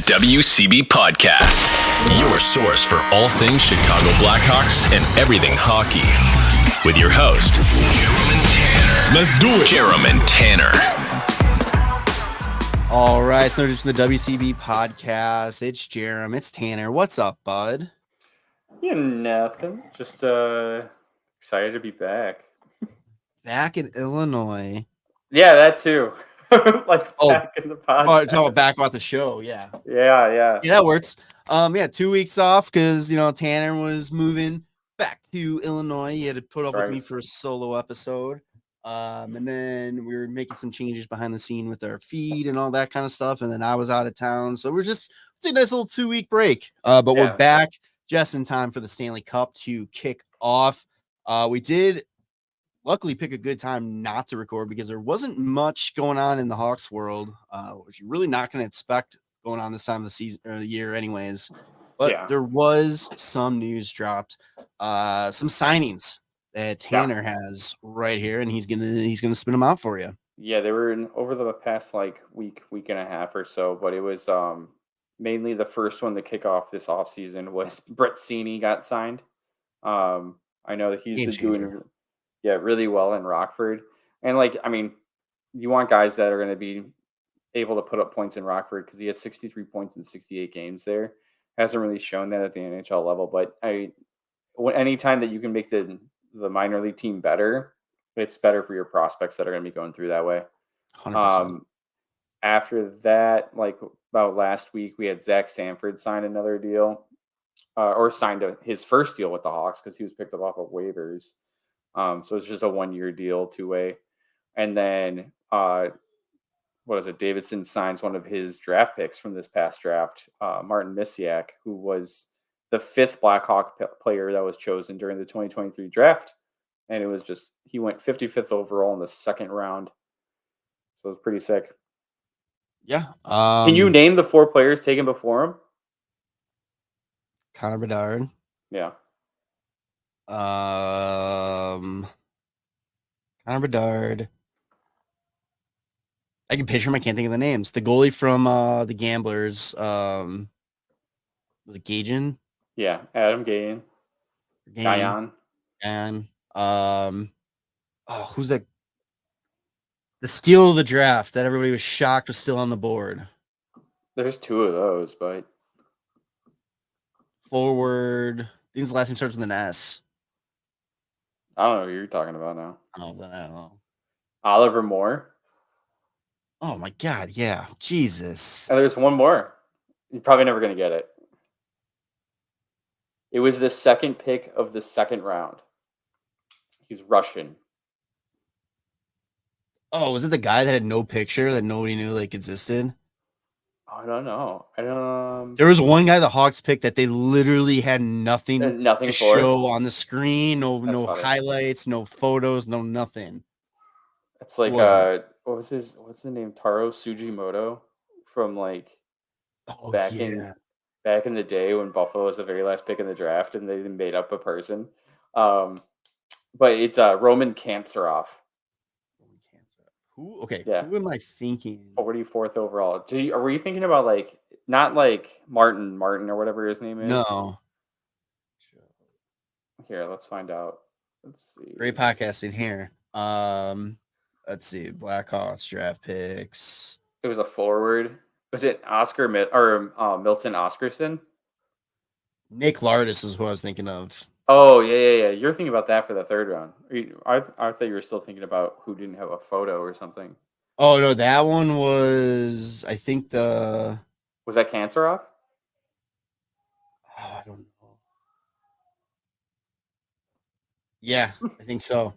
WCB Podcast, your source for all things Chicago Blackhawks and everything hockey. With your host, Jarom and Tanner. Let's do it. Jarom and Tanner. All right, so just the WCB Podcast. It's Jarom. It's Tanner. What's up, bud? Yeah, nothing. Just excited to be back. Back in Illinois. Yeah, that too. Back in the podcast. Talking about back about the show. Yeah, Yeah, that works. 2 weeks off because Tanner was moving back to Illinois. He had to put up with me for a solo episode. And then we were making some changes behind the scene with our feed and all that kind of stuff. And then I was out of town, so we're just taking a nice little 2 week break. But we're back just in time for the Stanley Cup to kick off. We did luckily pick a good time not to record because there wasn't much going on in the Hawks world, which you're really not going to expect going on this time of the season or the year anyways. But there was some news dropped, some signings that Tanner has right here, and he's gonna spin them out for you. Yeah, they were over the past week and a half or so, but it was mainly the first one to kick off this offseason was Brett Seney got signed. I know that he's been doing really well in Rockford. And you want guys that are going to be able to put up points in Rockford because he has 63 points in 68 games there. Hasn't really shown that at the NHL level, but anytime that you can make the minor league team better, it's better for your prospects that are going to be going through that way. 100%. After that, about last week, we had Zach Sanford sign another deal, or signed his first deal with the Hawks because he was picked up off of waivers. So it's just a 1 year deal, 2-way. And then, Davidson signs one of his draft picks from this past draft, Martin Misiak, who was the fifth Blackhawk player that was chosen during the 2023 draft. And it was he went 55th overall in the second round. So it was pretty sick. Yeah. Can you name the 4 players taken before him? Connor Bedard. Yeah. Connor Bedard. I can picture him. I can't think of the names. The goalie from the Gamblers. Was it Gajan? Yeah, Adam Gajan. Gajan. And who's that? The steal of the draft that everybody was shocked was still on the board. There's 2 of those, but forward. I think his last name starts with an S. I don't know who you're talking about now. I don't know. Oliver Moore. Oh my God! Yeah, Jesus. And there's one more. You're probably never going to get it. It was the second pick of the second round. He's Russian. Oh, was it the guy that had no picture that nobody knew existed? I don't know. There was one guy the Hawks picked that they literally had nothing to show on the screen. No highlights, no photos, no nothing. It's what's the name? Taro Sugimoto from back in the day when Buffalo was the very last pick in the draft and they made up a person. But it's Roman Kantsarov. Who? Okay. Yeah. Who am I thinking? 44th overall. Were you thinking about not Martin or whatever his name is? No. Here, let's find out. Let's see. Great podcasting here. Let's see. Blackhawks draft picks. It was a forward. Was it Milton Oscarsson? Nick Lardis is who I was thinking of. Oh, yeah. You're thinking about that for the third round. I thought you were still thinking about who didn't have a photo or something. Oh, no, that one was, I think Was that Kantsarov? Oh, I don't know. Yeah, I think so.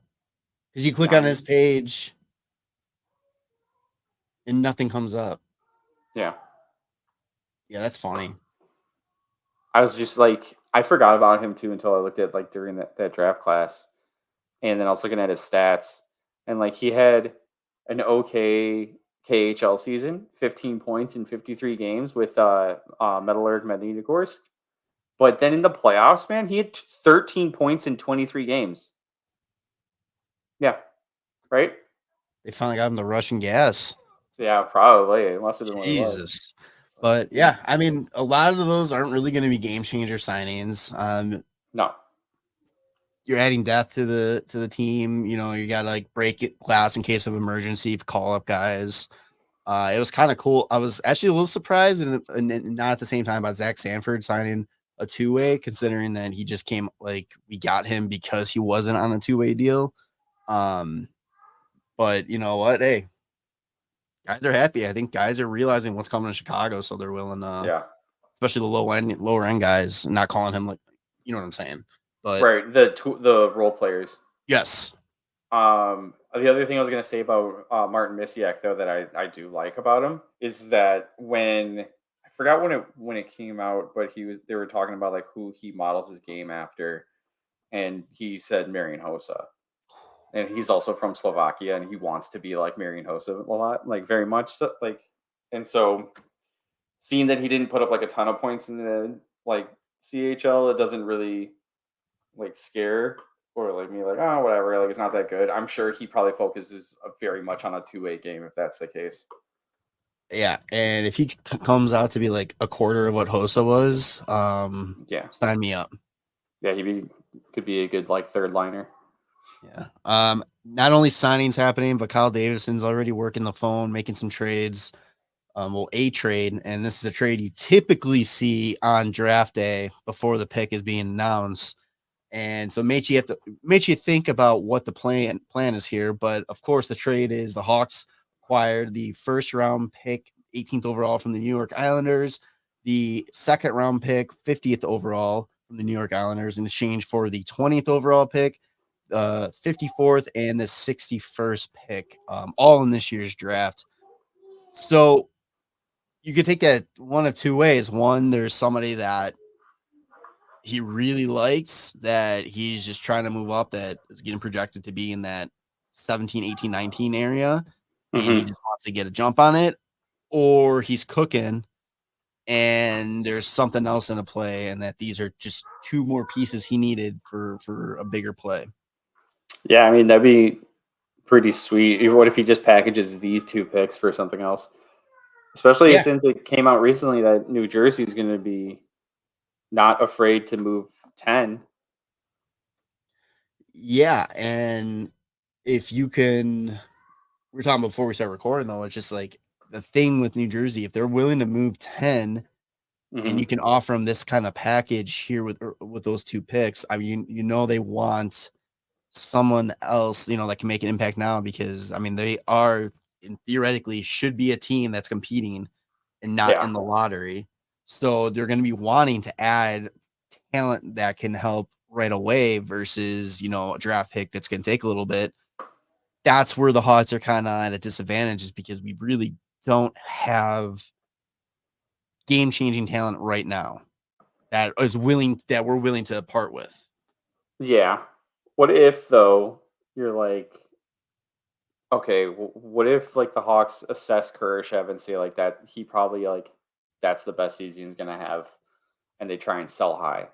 Because you click on his page and nothing comes up. Yeah. Yeah, that's funny. I was just I forgot about him too until I looked at during that draft class. And then I was looking at his stats. And he had an okay KHL season, 15 points in 53 games with Metalurg Magnitogorsk. But then in the playoffs, man, he had 13 points in 23 games. Yeah. Right? They finally got him the Russian gas. Yeah, probably. It must have been Jesus. But yeah, I mean, a lot of those aren't really going to be game changer signings. No. You're adding depth to the team. You know, you got to like break it glass in case of emergency, call up guys. It was kind of cool. I was actually a little surprised and not at the same time about Zach Sanford signing a two-way, considering that he just came, like, we got him because he wasn't on a two-way deal. But you know what? Hey, guys are happy. I think guys are realizing what's coming to Chicago, so they're willing to, especially the lower end guys, not calling him, like, you know what I'm saying. But right, the role players. Yes. The other thing I was going to say about Martin Misiak, though, that I do like about him is that I forgot when it came out, but they were talking about like who he models his game after, and he said Marian Hossa, and he's also from Slovakia, and he wants to be like Marian Hossa a lot, like very much so, like, and so seeing that he didn't put up like a ton of points in the like CHL, it doesn't really like scare or like me, like, oh, whatever, like it's not that good. I'm sure he probably focuses very much on a two-way game if that's the case. Yeah, and if he comes out to be like a quarter of what Hossa was, sign me up. Yeah, could be a good like third liner. Yeah. Not only signings happening, but Kyle Davidson's already working the phone, making some trades. A trade, and this is a trade you typically see on draft day before the pick is being announced. And so makes you think about what the plan is here. But of course, the trade is the Hawks acquired the first round pick, 18th overall from the New York Islanders, the second round pick, 50th overall from the New York Islanders in exchange for the 20th overall pick, 54th, and the 61st pick, all in this year's draft. So you could take that one of two ways. One, there's somebody that he really likes that he's just trying to move up, that is getting projected to be in that 17, 18, 19 area, and he just wants to get a jump on it, or he's cooking and there's something else in a play, and that these are just two more pieces he needed for a bigger play. Yeah, I mean, that'd be pretty sweet. What if he just packages these two picks for something else? Especially since it came out recently that New Jersey is going to be not afraid to move 10. Yeah, and if you can, we were talking before we start recording, though, it's just like the thing with New Jersey, if they're willing to move 10 and you can offer them this kind of package here with those two picks, I mean, you know, they want someone else, you know, that can make an impact now, because I mean, they are, and theoretically should be a team that's competing and not in the lottery. So they're going to be wanting to add talent that can help right away versus, you know, a draft pick that's going to take a little bit. That's where the Hawks are kind of at a disadvantage, is because we really don't have game-changing talent right now that we're willing to part with. Yeah. What if, though, you're like, okay, what if like the Hawks assess Kurashev and say like that he probably like that's the best season he's gonna have, and they try and sell high?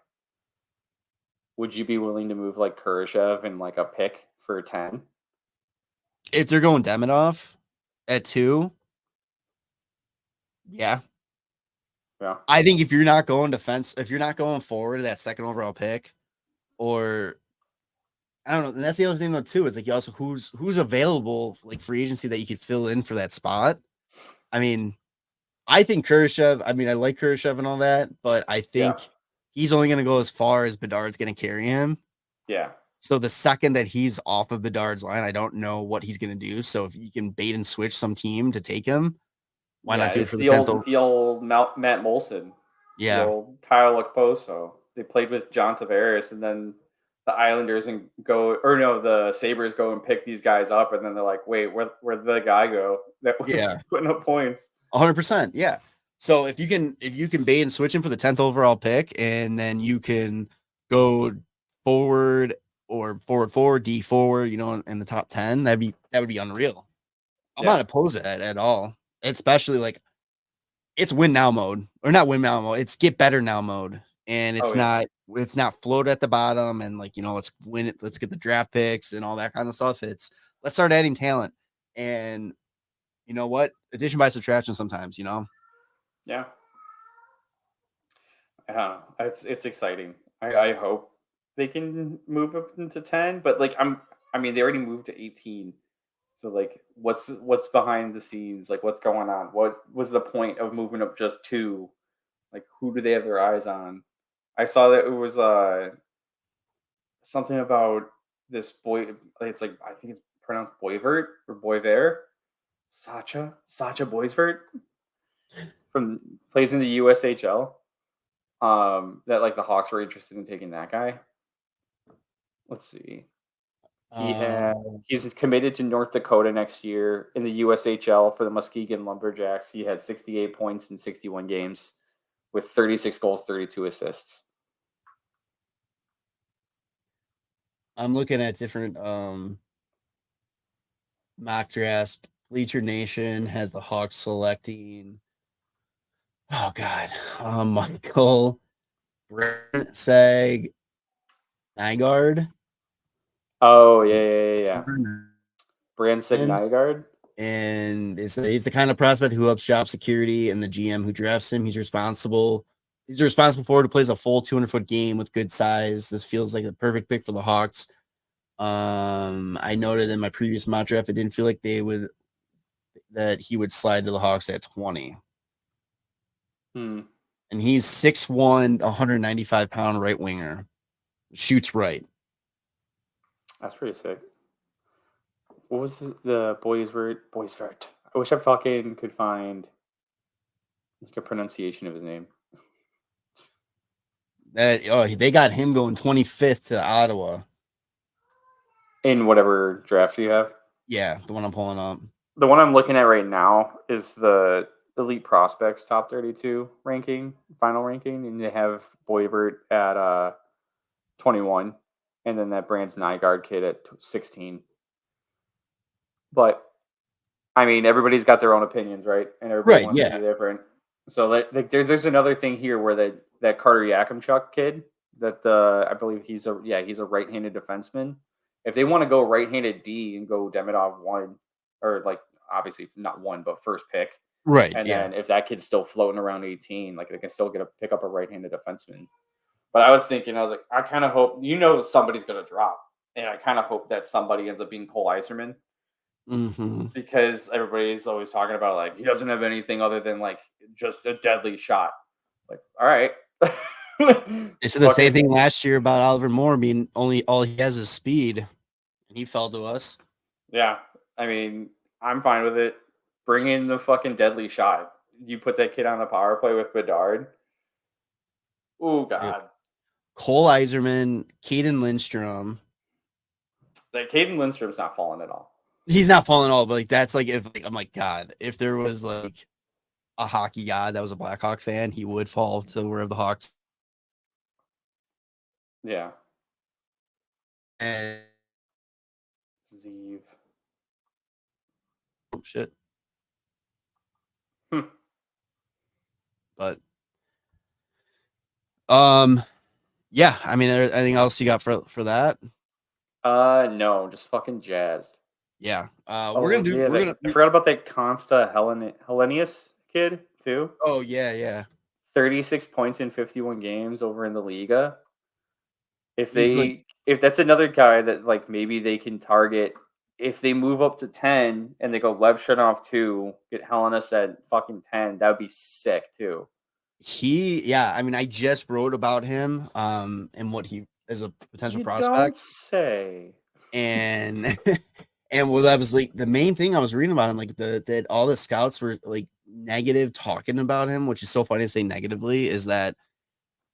Would you be willing to move like Kurashev and like a pick for 10? If they're going Demidov at 2, yeah. I think if you're not going defense, if you're not going forward to that second overall pick, or I don't know, and that's the other thing though too, is like you also who's available like free agency that you could fill in for that spot. I mean, I think Kurashev, I mean, I like Kurashev and all that, but I think he's only going to go as far as Bedard's going to carry him. Yeah. So the second that he's off of Bedard's line, I don't know what he's going to do. So if you can bait and switch some team to take him, why not do it for the 10th? The old Matt Molson. Yeah. The old Kyle Okposo. They played with John Tavares, and then the Islanders the Sabres go and pick these guys up, and then they're like, wait, where'd the guy go that was putting up points? 100%. Yeah. So if you can bait and switch him for the 10th overall pick, and then you can go forward or forward, D forward, you know, in the top 10, that would be unreal. I'm not opposed to that at all. Especially like it's win now mode, or not win now mode. It's get better now mode. And it's not float at the bottom and like, you know, let's win it. Let's get the draft picks and all that kind of stuff. It's let's start adding talent, and you know what? Addition by subtraction sometimes, you know? Yeah. It's exciting. I hope they can move up into 10, but like I mean they already moved to 18. So like what's behind the scenes? Like what's going on? What was the point of moving up just 2? Like who do they have their eyes on? I saw that it was something about this boy, like, it's like I think it's pronounced Boyvert or Boyver. Sacha Boisvert from plays in the USHL. That like the Hawks were interested in taking that guy. Let's see. He's committed to North Dakota next year in the USHL for the Muskegon Lumberjacks. He had 68 points in 61 games with 36 goals, 32 assists. I'm looking at different mock drafts. Bleacher Nation has the Hawks selecting. Oh God, Michael Brent Sag Nygaard. Oh yeah. Branson Nygaard. And he's the kind of prospect who ups job security, and the GM who drafts him, he's responsible for it, who plays a full 200-foot game with good size. This feels like a perfect pick for the Hawks. I noted in my previous mock draft, I didn't feel like that he would slide to the Hawks at 20. And he's 6'1", 195-pound right winger. Shoots right. That's pretty sick. What was the Boisvert? I wish I fucking could find like a pronunciation of his name. They got him going 25th to Ottawa. In whatever draft you have? Yeah, the one I'm pulling up. The one I'm looking at right now is the Elite Prospects Top 32 final ranking, and they have Boivert at 21, and then that Branson Nygaard kid at 16. But I mean, everybody's got their own opinions, right? And everybody wants to be different. So like there's another thing here where that Carter Yakimchuk kid, that I believe he's a right-handed defenseman. If they want to go right-handed D and go Demidov 1, or like obviously not 1 but first pick, right? And then if that kid's still floating around 18, like they can still pick up a right-handed defenseman. But I was like, I kind of hope somebody's gonna drop, and I kind of hope that somebody ends up being Cole Eiserman. Because everybody's always talking about like he doesn't have anything other than like just a deadly shot. Like, all right. They said the same thing last year about Oliver Moore being all he has is speed, and he fell to us. Yeah, I mean, I'm fine with it. Bring in the fucking deadly shot. You put that kid on the power play with Bedard. Oh God. Cole Eiserman, Caden Lindstrom. Like Caden Lindstrom's not falling at all. He's not falling at all, but like that's like I'm like, God, if there was like a hockey god that was a Blackhawk fan, he would fall to wherever the Hawks. Yeah. And Zeev. Oh shit. But yeah, I mean, anything else you got for that? No, just fucking jazzed. Yeah. I forgot about that Consta Hellenius kid too. Oh yeah. 36 points in 51 games over in the Liga. If that's another guy that like maybe they can target, if they move up to 10 and they go Lev Shenov 2, get Hellenis at fucking 10, that would be sick too. I mean, I just wrote about him and what he as a potential prospect. Don't say. And well, that was like the main thing I was reading about him, like that all the scouts were like negative talking about him, which is so funny to say negatively, is that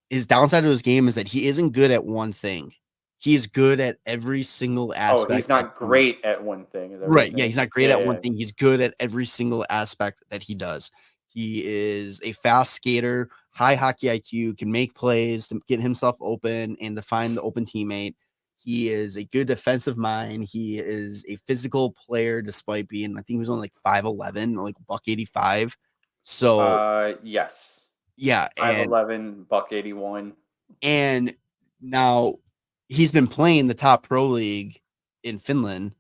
his downside of his game is that he isn't good at one thing. He's good at every single aspect. Oh, he's not great at one thing. Right. Yeah, he's not great at one thing. He's good at every single aspect that he does. He is a fast skater, high hockey IQ, can make plays to get himself open and to find the open teammate. He is a good defensive mind. He is a physical player, despite being, I think he was only like 5'11", like $185. So yes. Yeah. 5'11", $181. And now he's been playing the top pro league in Finland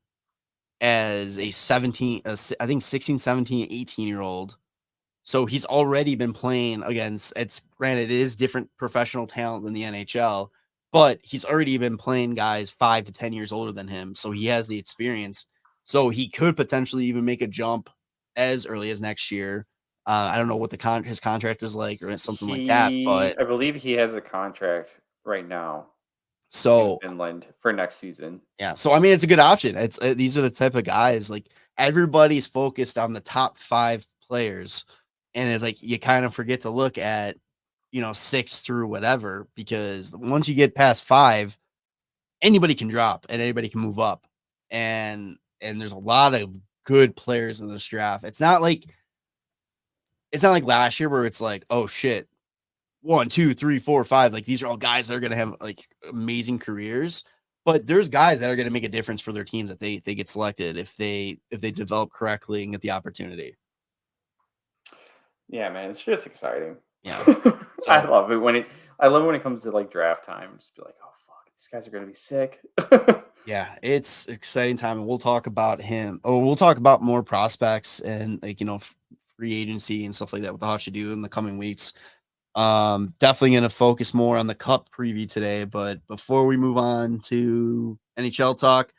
as a 16, 17, 18-year-old. So he's already been playing against, it's granted, it is different professional talent than the NHL, but he's already been playing guys 5 to 10 years older than him. So he has the experience. So he could potentially even make a jump as early as next year. I don't know what his contract is like or something like that, but I believe he has a contract right now in so Finland for next season. yeah. So I mean, it's a good option. It's these are the type of guys, like, everybody's focused on the top 5 players, and it's like you kind of forget to look at 6 through whatever, because once you get past 5, anybody can drop and anybody can move up, and there's a lot of good players in this draft. It's not like last year where it's like, oh shit, 1, 2, 3, 4, 5. Like, these are all guys that are gonna have like amazing careers. But there's guys that are gonna make a difference for their teams that they get selected if they develop correctly and get the opportunity. Yeah, man, it's just exciting. Yeah. I love it I love when it comes to like draft time. Just be like, oh fuck, these guys are gonna be sick. Yeah, it's exciting time, and we'll talk about him. Oh, we'll talk about more prospects and free agency and stuff like that. What the Hawks should do in the coming weeks. Definitely going to focus more on the Cup preview today. But before we move on to NHL talk,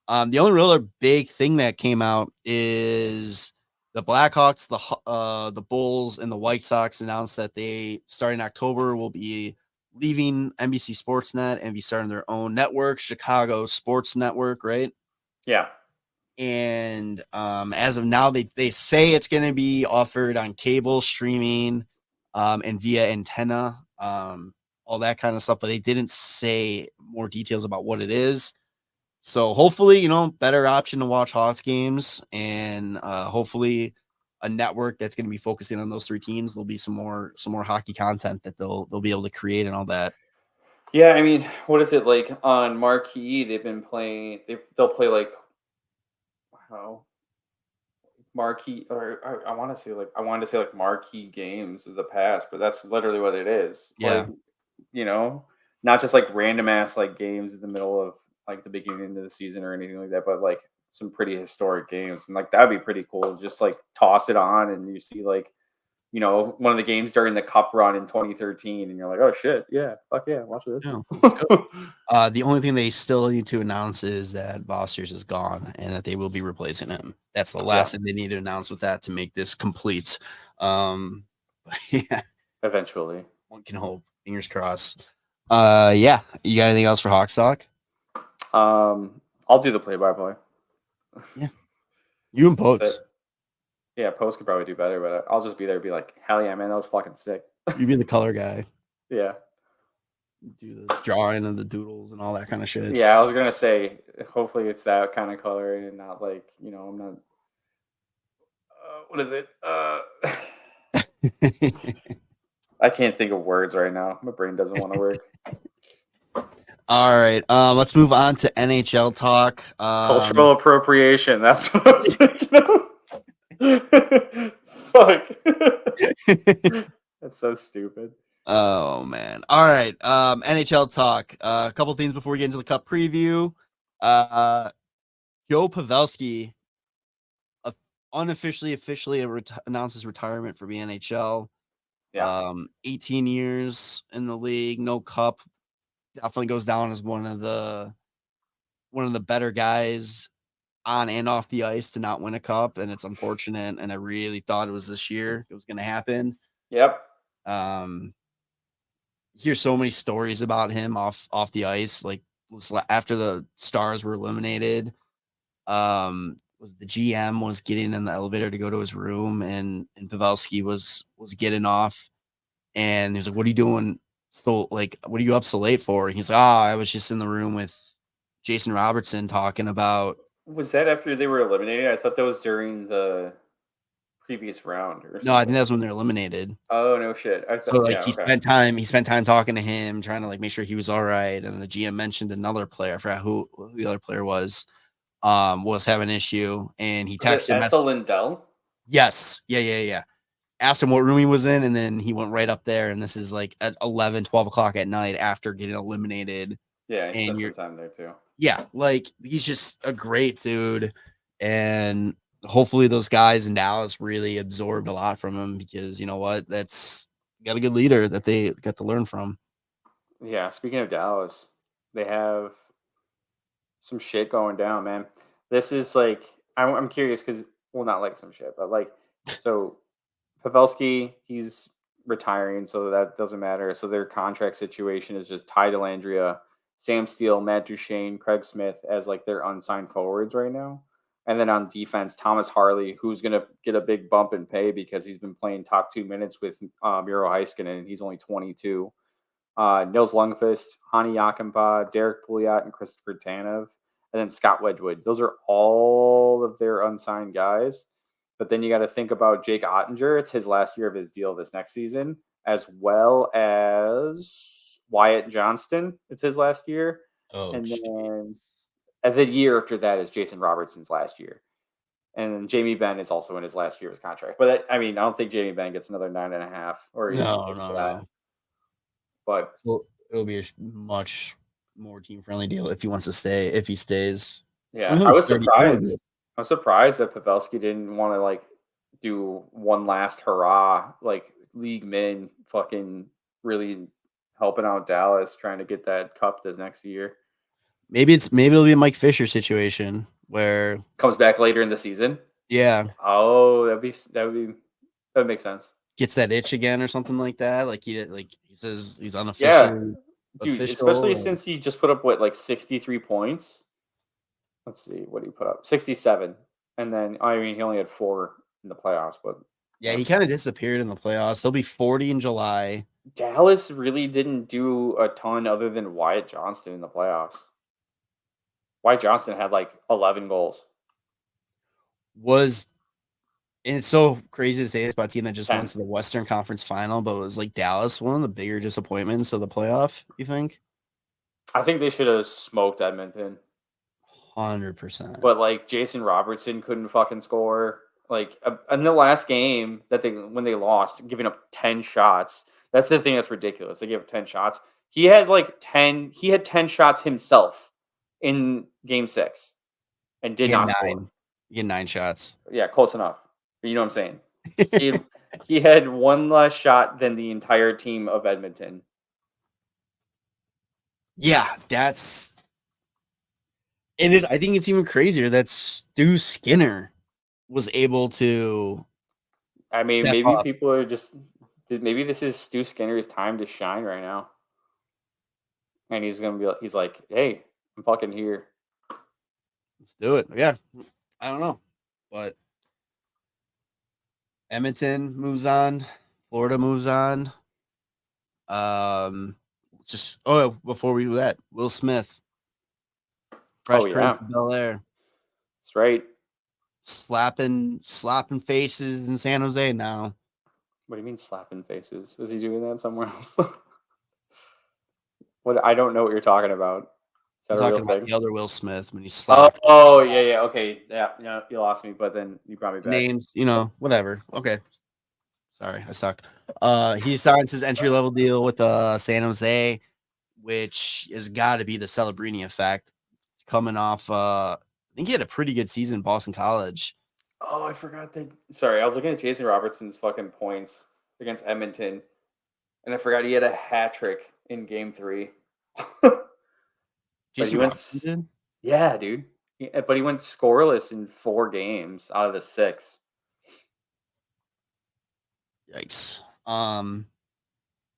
the only real other big thing that came out is the Blackhawks, the Bulls, and the White Sox announced that they, starting October, will be leaving NBC Sportsnet and be starting their own network, Chicago Sports Network, right? Yeah. And as of now, they say it's going to be offered on cable, streaming, and via antenna, all that kind of stuff, but they didn't say more details about what it is. So hopefully, better option to watch Hawks games, and hopefully a network that's going to be focusing on those 3 teams. There'll be some more hockey content that they'll be able to create and all that. Yeah, I mean, what is it like on Marquee? They've been playing. They'll play like, how marquee, or I want to say like marquee games of the past, but that's literally what it is. Yeah. Like, not just like random ass like games in the middle of like the beginning of the season or anything like that, but like some pretty historic games, and like that'd be pretty cool. Just like toss it on and you see like one of the games during the Cup run in 2013, and you're like, oh shit, yeah, fuck yeah, watch this. Yeah, the only thing they still need to announce is that Vosters is gone and that they will be replacing him. That's the last thing they need to announce with that to make this complete. Yeah, eventually, one can hope. Fingers crossed. Yeah, you got anything else for Hawks talk? I'll do the play-by-play. Yeah, you and Potes. Yeah, Post could probably do better, but I'll just be there and be like, hell yeah, man, that was fucking sick. You be the color guy. Yeah. Do the drawing of the doodles and all that kind of shit. Yeah, I was going to say, hopefully it's that kind of coloring and not like, I'm not, what is it? I can't think of words right now. My brain doesn't want to work. All right, let's move on to NHL talk. Cultural appropriation. That's what I was thinking of. Fuck. That's so stupid. Oh man. All right. NHL talk. A couple things before we get into the Cup preview. Joe Pavelski officially announces retirement from the NHL. Yeah. 18 years in the league, no Cup. Definitely goes down as one of the better guys on and off the ice to not win a Cup, and it's unfortunate, and I really thought it was this year it was going to happen. Yep. Hear so many stories about him off the ice, like after the Stars were eliminated. Was the GM was getting in the elevator to go to his room, and Pavelski was getting off, and he was like, "What are you doing? So like, what are you up so late for?" And he's like, I was just in the room with Jason Robertson talking about." Was that after they were eliminated? I thought that was during the previous round. Or something. No, I think that's when they're eliminated. Oh no shit! He spent time talking to him, trying to like make sure he was all right. And the GM mentioned another player. I forgot who the other player was having an issue, and he texted him. Lindell? Yes, yeah. Asked him what room he was in, and then he went right up there. And this is like at 11, 12 o'clock at night after getting eliminated. Yeah, he spent some time there too. Yeah, like he's just a great dude, and hopefully those guys in Dallas really absorbed a lot from him because you know what? That's got a good leader that they got to learn from. Yeah, speaking of Dallas, they have some shit going down, man. This is like I'm curious because well, not like some shit, but like so Pavelski, he's retiring, so that doesn't matter. So their contract situation is just Ty Dellandrea, Sam Steele, Matt Duchene, Craig Smith as like their unsigned forwards right now. And then on defense, Thomas Harley, who's going to get a big bump in pay because he's been playing top 2 minutes with Miro Heiskanen, and he's only 22. Nils Lundqvist, Hani Yakampa, Derek Pouliot, and Christopher Tanev, and then Scott Wedgwood. Those are all of their unsigned guys. But then you got to think about Jake Ottinger. It's his last year of his deal this next season, as well as Wyatt Johnston. It's his last year. And then the year after that is Jason Robertson's last year. And then Jamie Benn is also in his last year of his contract. But I don't think Jamie Benn gets another 9.5 or even No. But it'll be a much more team-friendly deal if he wants to stay. If he stays, yeah, I was surprised. I'm surprised that Pavelski didn't want to like do one last hurrah, like league min, fucking really helping out Dallas, trying to get that cup this next year. Maybe it'll be a Mike Fisher situation where comes back later in the season. Yeah. Oh, that would make sense. Gets that itch again or something like that. Like he says he's unofficial. Yeah, dude. Especially since he just put up 63 points. Let's see, what did he put up? 67, and then he only had 4 in the playoffs, but yeah, he kind of disappeared in the playoffs. He'll be 40 in July. Dallas really didn't do a ton other than Wyatt Johnston in the playoffs. Wyatt Johnston had 11 goals. And it's so crazy to say this about a team that just went to the Western Conference Final, but it was Dallas, one of the bigger disappointments of the playoff, you think? I think they should have smoked Edmonton. 100%. But Jason Robertson couldn't fucking score. In the last game when they lost, giving up 10 shots. That's the thing that's ridiculous. They gave up 10 shots. He had 10 shots himself in game 6 and did not score. He had 9 shots. Yeah, close enough. You know what I'm saying? He had one less shot than the entire team of Edmonton. Yeah, I think it's even crazier that Stu Skinner was able to. Maybe people are maybe this is Stu Skinner's time to shine right now. And he's like, hey, I'm fucking here. Let's do it. Yeah. I don't know. But Edmonton moves on. Florida moves on. Before we do that, Will Smith. Fresh Prince of Bel-Air. That's right. Slapping faces in San Jose now. What do you mean slapping faces? Was he doing that somewhere else? I don't know what you're talking about. I'm talking about the other Will Smith when he slapped. Oh, yeah. Okay. Yeah, you lost me, but then you brought me back. Names, whatever. Okay. Sorry, I suck. He signs his entry-level deal with San Jose, which has got to be the Celebrini effect. Coming off, I think he had a pretty good season in Boston College. Oh, I forgot that. Sorry, I was looking at Jason Robertson's fucking points against Edmonton, and I forgot he had a hat trick in Game 3. Jason Robertson? Yeah, dude. But he went scoreless in 4 games out of the 6. Yikes. But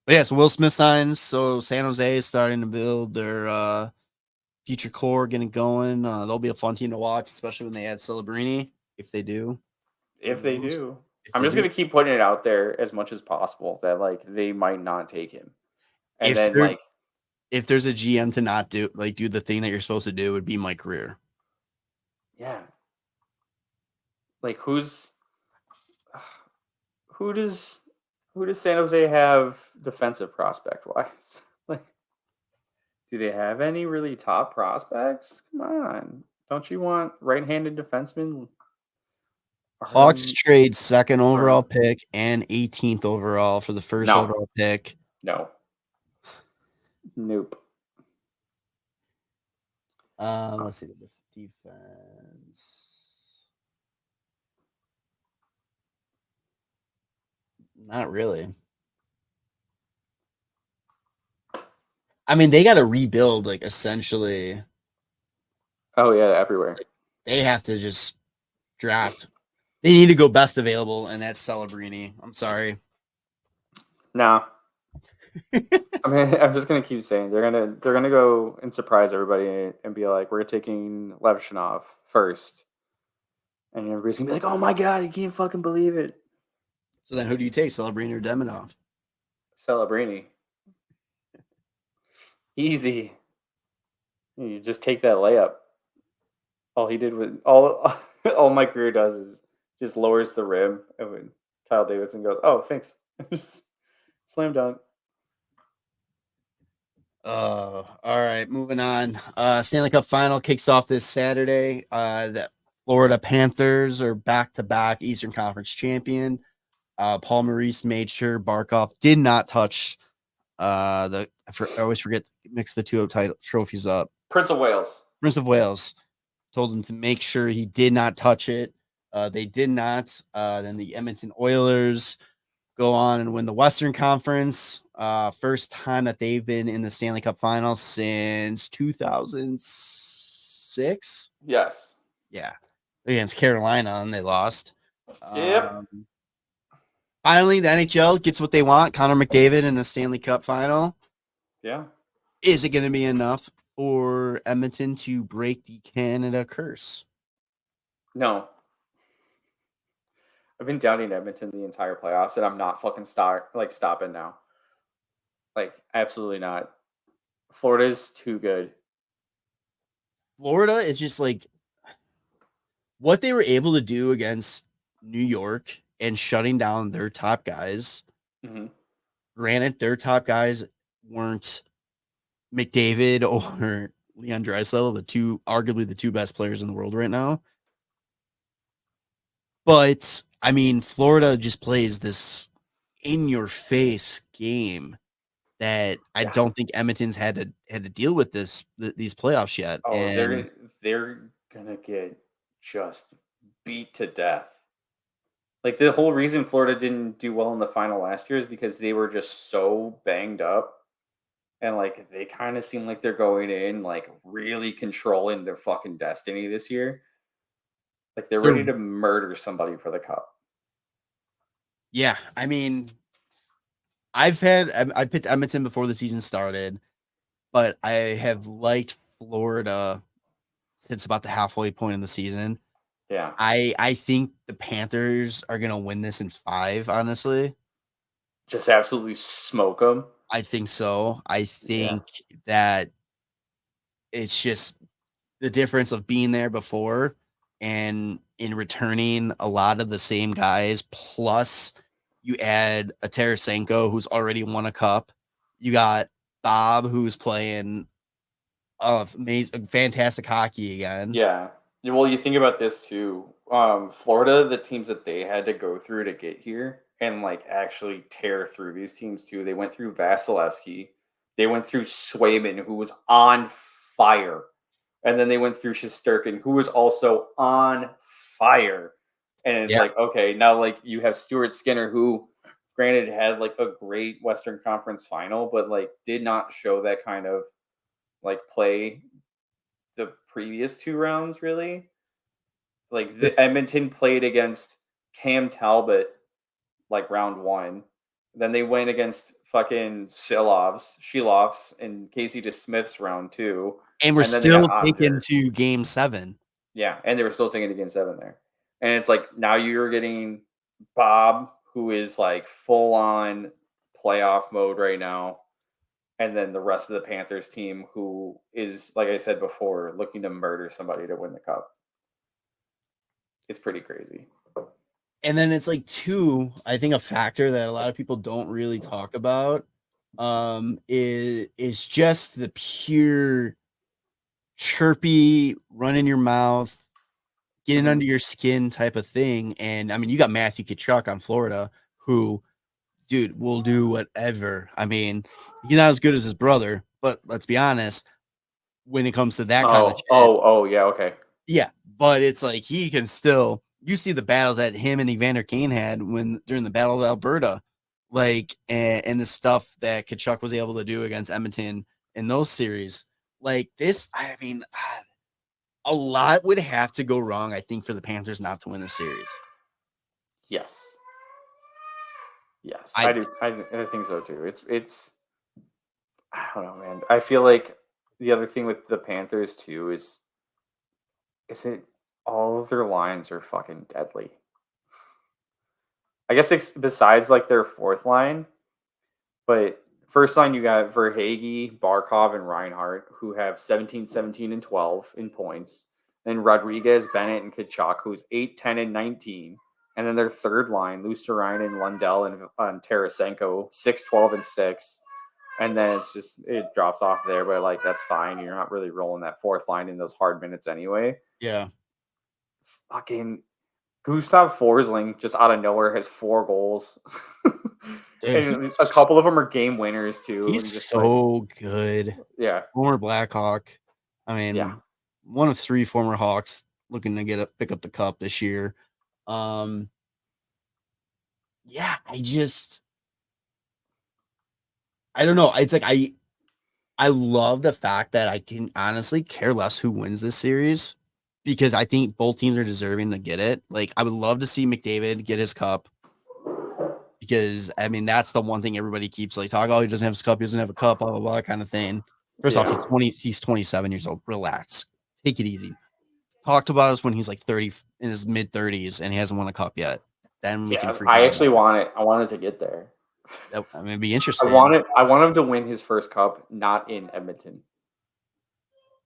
yeah, so Will Smith signs. So San Jose is starting to build their future core, getting going. They'll be a fun team to watch, especially when they add Celebrini. If they do. I'm just gonna keep putting it out there as much as possible that they might not take him. And if there's a GM to not do the thing that you're supposed to do, it would be Mike Greer. Yeah. Who does San Jose have defensive prospect wise? Do they have any really top prospects? Come on. Don't you want right-handed defensemen? Hawks trade 2nd overall pick and 18th overall for the 1st overall pick. No. Nope. Let's see the defense. Not really. I mean, they got to rebuild, like, essentially. Oh, yeah, everywhere. They have to just draft. They need to go best available, and that's Celebrini. I'm sorry. Nah. I mean, I'm just gonna keep saying they're gonna go and surprise everybody and be like, we're taking Levshinov first, and everybody's gonna be like, oh my god, you can't fucking believe it. So then, who do you take, Celebrini or Demidov? Celebrini. Easy. You just take that layup. All he did was all my career does is just lowers the rim, and when Kyle Davidson goes, "Oh, thanks," just slam dunk. All right, moving on. Stanley Cup Final kicks off this Saturday. The Florida Panthers are back-to-back Eastern Conference champion. Paul Maurice made sure Barkov did not touch I always forget to mix the two title trophies up. Prince of Wales. Prince of Wales told him to make sure he did not touch it. They did not. Then the Edmonton Oilers go on and win the Western Conference. First time that they've been in the Stanley Cup Final since 2006. Yes. Yeah. Against Carolina, and they lost. Yep. Finally, the NHL gets what they want. Connor McDavid in a Stanley Cup Final. Yeah. Is it going to be enough for Edmonton to break the Canada curse? No. I've been doubting Edmonton the entire playoffs, and I'm not fucking stopping now. Like, absolutely not. Florida's too good. Florida is just like what they were able to do against New York and shutting down their top guys. Mm-hmm. Granted, their top guys weren't McDavid or Leon Draisaitl, arguably the two best players in the world right now. But I mean, Florida just plays this in-your-face game that I don't think Edmonton's had to deal with these playoffs yet. Oh, and they're gonna get just beat to death. Like, the whole reason Florida didn't do well in the final last year is because they were just so banged up. And, like, they kind of seem like they're going in, like, really controlling their fucking destiny this year. Like, they're ready to murder somebody for the cup. Yeah, I mean, I picked Edmonton before the season started, but I have liked Florida since about the halfway point of the season. Yeah. I think the Panthers are going to win this in 5, honestly. Just absolutely smoke them. I think so. I think that it's just the difference of being there before and in returning a lot of the same guys. Plus, you add a Tarasenko who's already won a cup. You got Bob who's playing amazing, fantastic hockey again. Yeah. Well, you think about this too. Florida, the teams that they had to go through to get here and like actually tear through these teams too. They went through Vasilevsky. They went through Swayman, who was on fire. And then they went through Shesterkin, who was also on fire. And it's like, okay, now like you have Stuart Skinner, who granted had like a great Western Conference final, but like did not show that kind of like play the previous 2 rounds, really. Like the Edmonton played against Cam Talbot like round 1. Then they went against fucking Shilovs and Casey DeSmith's round 2. And we're still taking to game 7. Yeah, and they were still taking to game 7 there. And it's like now you're getting Bob, who is like full on playoff mode right now. And then the rest of the Panthers team, who is, like I said before, looking to murder somebody to win the cup. It's pretty crazy. And then it's like I think a factor that a lot of people don't really talk about is just the pure chirpy, run in your mouth, getting under your skin type of thing. And I mean, you got Matthew Tkachuk on Florida, who, dude, will do whatever. I mean, he's not as good as his brother, but let's be honest, when it comes to that kind of shit. Yeah, okay. Yeah, but it's like he can still. You see the battles that him and Evander Kane had during the Battle of Alberta. like, and the stuff that Kachuk was able to do against Edmonton in those series, like this, I mean, a lot would have to go wrong, I think, for the Panthers not to win the series. Yes. I do. I think so too. It's. I don't know, man. I feel like the other thing with the Panthers too is it all of their lines are fucking deadly. I guess it's besides like their fourth line, but first line you got Verhaeghe, Barkov, and Reinhart, who have 17, 17, and 12 in points. Then Rodriguez, Bennett, and Kachuk, who's 8, 10, and 19. And then their third line, Luostarinen, Lundell, and Tarasenko, 6, 12, and 6. And then it drops off there, but like that's fine. You're not really rolling that fourth line in those hard minutes anyway. Yeah. Fucking Gustav Forsling just out of nowhere has 4 goals. And a couple of them are game winners too. He's so good. Yeah. Former Blackhawk. I mean, one of 3 former Hawks looking to pick up the cup this year. Yeah, I don't know. It's like I love the fact that I can honestly care less who wins this series because I think both teams are deserving to get it. Like, I would love to see McDavid get his cup because, I mean, that's the one thing everybody keeps like talking, oh, he doesn't have his cup, he doesn't have a cup, blah, blah, blah, kind of thing. First off, he's 27 years old. Relax. Take it easy. Talked about us when he's like 30 in his mid 30s and he hasn't won a cup yet. Then we can freak out. I actually want it. I wanted to get there. That, I mean, it'd be interesting. I want him to win his first cup, not in Edmonton.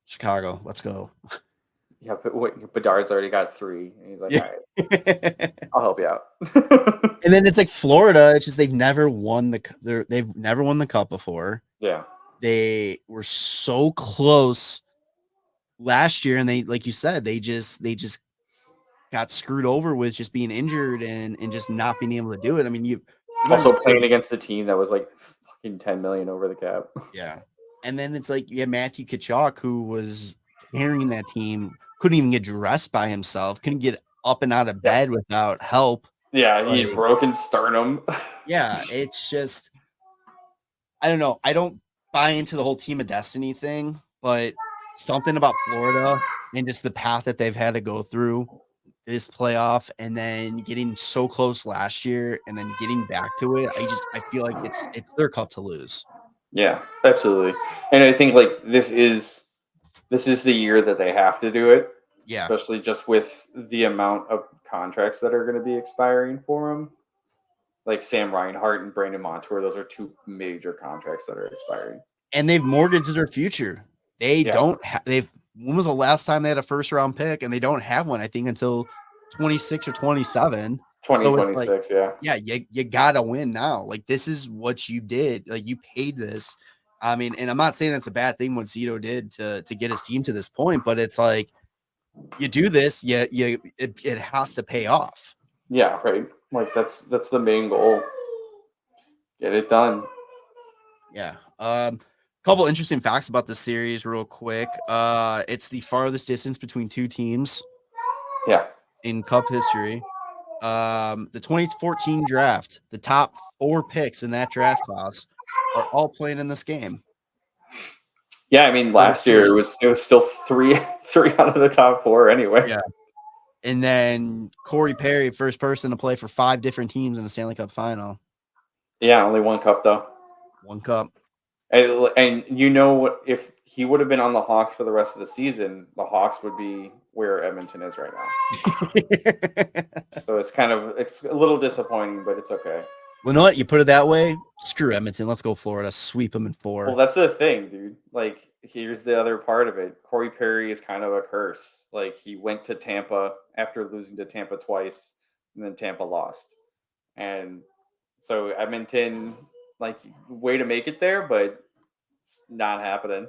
Chicago, let's go. Yeah, but Bedard's already got 3. And he's like, all right, I'll help you out. And then it's like Florida. It's just they've never won the cup before. Yeah, they were so close last year, and they, like you said, they just got screwed over with just being injured and just not being able to do it. I mean, you also playing against a team that was like fucking 10 million over the cap. Yeah, and then it's like you have Matthew Tkachuk, who was carrying that team, couldn't even get dressed by himself, couldn't get up and out of bed without help. Yeah, he had broken sternum. Yeah, it's just, I don't know. I don't buy into the whole team of destiny thing, but something about Florida and just the path that they've had to go through this playoff and then getting so close last year and then getting back to it. I feel like it's their cup to lose. Yeah, absolutely. And I think like this is the year that they have to do it. Yeah. Especially just with the amount of contracts that are going to be expiring for them. Like Sam Reinhart and Brandon Montour, those are 2 major contracts that are expiring. And they've mortgaged their future. They don't have, when was the last time they had a first round pick? And they don't have one, I think, until 26 or 27. 2026, so yeah. Yeah, you gotta win now. Like, this is what you did. Like, you paid this. I mean, and I'm not saying that's a bad thing what Zito did to get his team to this point, but it's like you do this, it has to pay off. Yeah, right. Like that's the main goal. Get it done. Yeah. Couple interesting facts about this series, real quick. It's the farthest distance between 2 teams. Yeah. In Cup history. The 2014 draft, the top 4 picks in that draft class are all playing in this game. Yeah, I mean, last year it was still 3 out of the top 4 anyway. Yeah. And then Corey Perry, first person to play for 5 different teams in the Stanley Cup Final. Yeah, only 1 cup though. 1 cup. And you know what? If he would have been on the Hawks for the rest of the season, the Hawks would be where Edmonton is right now. So it's a little disappointing, but it's okay. Well, you know what? You put it that way. Screw Edmonton. Let's go Florida. Sweep them in 4. Well, that's the thing, dude. Like, here's the other part of it. Corey Perry is kind of a curse. Like, he went to Tampa after losing to Tampa twice, and then Tampa lost. And so Edmonton, like, way to make it there, but it's not happening.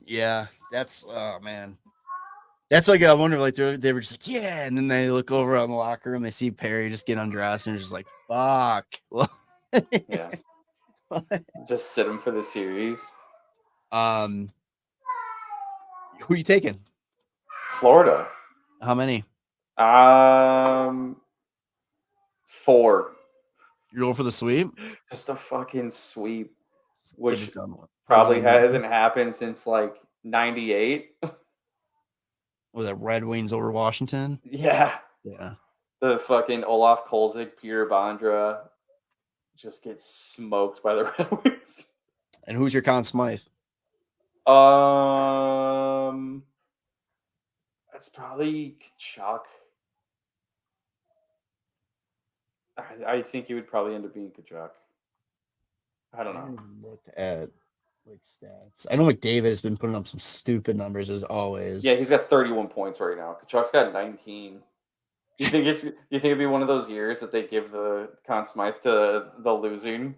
Yeah, that's, oh, man. That's like, I wonder, like, they were just like, yeah, and then they look over on the locker room, they see Perry just get undressed, and they're just like, fuck. Yeah. Just sit him for the series. Who are you taking? Florida. How many? 4. You're going for the sweep? Just a fucking sweep, Get which it done with. probably hasn't happened since like 98. Was that Red Wings over Washington? Yeah. Yeah. The fucking Olaf Kolzig, Peter Bondra just gets smoked by the Red Wings. And who's your Conn Smythe? That's probably Kachuk. I think it would probably end up being Kachuk. I don't know. Looked at like stats. I know McDavid has been putting up some stupid numbers as always. Yeah, he's got 31 points right now. Kachuk's got 19. You think it'd be one of those years that they give the Conn Smythe to the losing,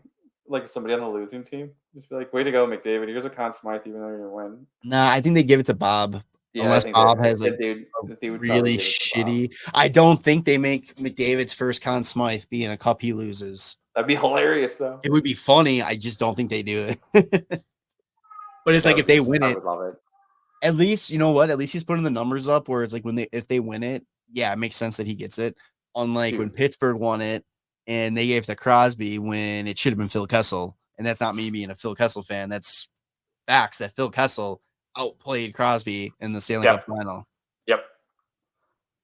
like somebody on the losing team? Just be like, way to go, McDavid. Here's a Conn Smythe, even though you're gonna win. Nah, I think they give it to Bob. Yeah, unless Bob has like really shitty. I don't think they make McDavid's first Conn Smythe be in a cup he loses. That'd be hilarious, though. It would be funny. I just don't think they do it. But it's like if they win it, love it. At least you know what? At least he's putting the numbers up where it's like if they win it, yeah, it makes sense that he gets it. Unlike when Pittsburgh won it and they gave it to Crosby when it should have been Phil Kessel, and that's not me being a Phil Kessel fan. That's facts that Phil Kessel outplayed Crosby in the Stanley Cup Final. Yep.